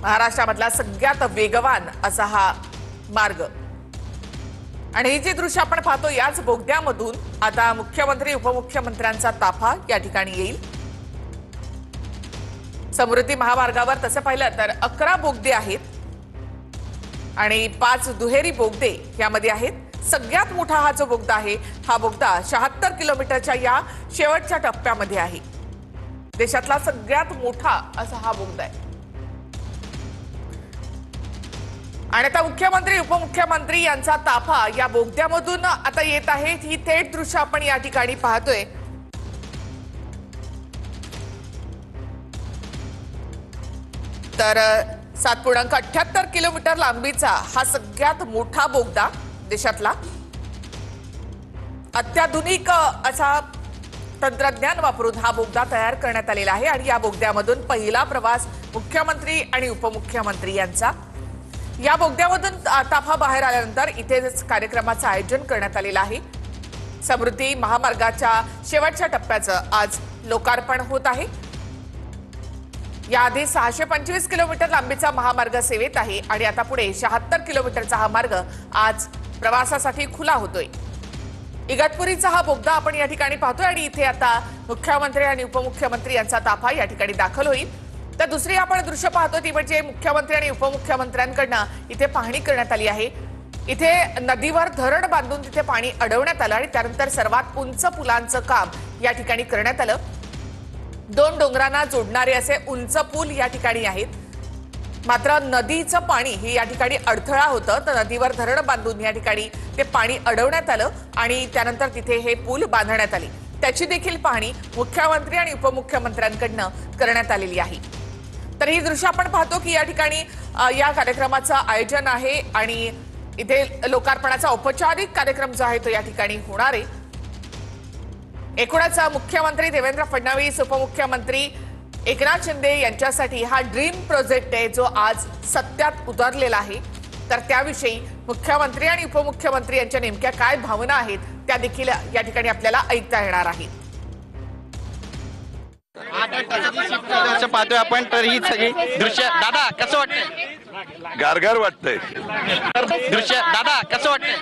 महाराष्ट्रामधला सगळ्यात वेगवान असा हा मार्ग। आणि ही जी दृश्य आपण पाहतो याच बोगद्यामधून आता मुख्यमंत्री उपमुख्यमंत्र्यांचा ताफा या ठिकाणी येईल। समृद्धी महामार्गावर तसे पाहिलं तर 11 बोगदे आहेत आणि 5 दुहेरी बोगदे यामध्ये आहेत। सगळ्यात मोठा हा जो बोगदा आहे हा बोगदा 76 किलोमीटरच्या या शेवटच्या टप्प्यामध्ये आहे। देशातला सगळ्यात मोठा असा हा बोगदा आहे। आणि आता मुख्यमंत्री उपमुख्यमंत्री यांचा ताफा या बोगद्यामधून आता येत आहे। ही थेट दृश्य आपण या ठिकाणी पाहतोय। तर 7.78 किलोमीटर लांबीचा हा सगळ्यात मोठा बोगदा देशातला अत्याधुनिक असा तंत्रज्ञान वापरून हा बोगदा तयार करण्यात आलेला आहे। आणि या बोगद्यामधून पहिला प्रवास मुख्यमंत्री आणि उपमुख्यमंत्री यांचा। या बोगद्यामधून ताफा बाहेर आल्यानंतर इथेच कार्यक्रमाचं आयोजन करण्यात आलेलं आहे। समृद्धी महामार्गाच्या शेवटच्या टप्प्याचं आज लोकार्पण होत आहे। याआधी 625 किलोमीटर लांबीचा महामार्ग सेवेत आहे आणि आता पुढे 76 किलोमीटरचा हा मार्ग आज प्रवासासाठी खुला होतोय। इगतपुरीचा हा बोगदा आपण या ठिकाणी पाहतोय आणि इथे आता मुख्यमंत्री आणि उपमुख्यमंत्री यांचा ताफा या ठिकाणी दाखल होईल। तर दुसरी आपण दृश्य पाहतो ती म्हणजे मुख्यमंत्री आणि उपमुख्यमंत्र्यांकडनं इथे पाहणी करण्यात आली आहे। इथे नदीवर धरण बांधून तिथे पाणी अडवण्यात आलं आणि त्यानंतर सर्वात उंच पुलांचं काम या ठिकाणी करण्यात आलं। 2 डोंगरांना जोडणारे असे उंच पूल या ठिकाणी आहेत। मात्र नदीचं पाणी हे या ठिकाणी अडथळा होतं, तर नदीवर धरण बांधून या ठिकाणी ते पाणी अडवण्यात आलं आणि त्यानंतर तिथे हे पूल बांधण्यात आले। त्याची देखील पाहणी मुख्यमंत्री आणि उपमुख्यमंत्र्यांकडनं करण्यात आलेली आहे। तर ही दृश्य आपण पाहतो की या ठिकाणी या कार्यक्रमाचं आयोजन आहे आणि इथे लोकार्पणाचा औपचारिक कार्यक्रम जो आहे तो या ठिकाणी होणार आहे। एकूणच मुख्यमंत्री देवेंद्र फडणवीस उपमुख्यमंत्री एकनाथ शिंदे यांच्यासाठी हा ड्रीम प्रोजेक्ट आहे जो आज सत्यात उतरलेला आहे। तर त्याविषयी मुख्यमंत्री आणि उपमुख्यमंत्री यांच्या नेमक्या काय भावना आहेत त्या देखील या ठिकाणी आपल्याला ऐकता येणार आहेत। पाहतोय आपण तर ही सगळी दृश्य दादा कसं वाटतंय? गारगार वाटतंय। दृश्य दादा कसं वाटतंय?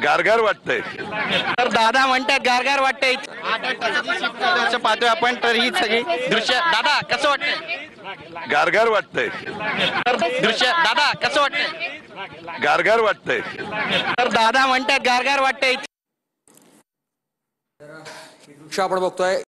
गारगार वाटतंय। तर दादा म्हणतात गारगार वाटतंय। पाहतोय आपण तर ही सगळी दृश्य दादा कसं वाटतंय? गारगार वाटतंय। दृश्य दादा कसं वाटतंय? गारगार वाटतंय। तर दादा म्हणतात गारगार वाटतंय। दृश्य आपण बघतोय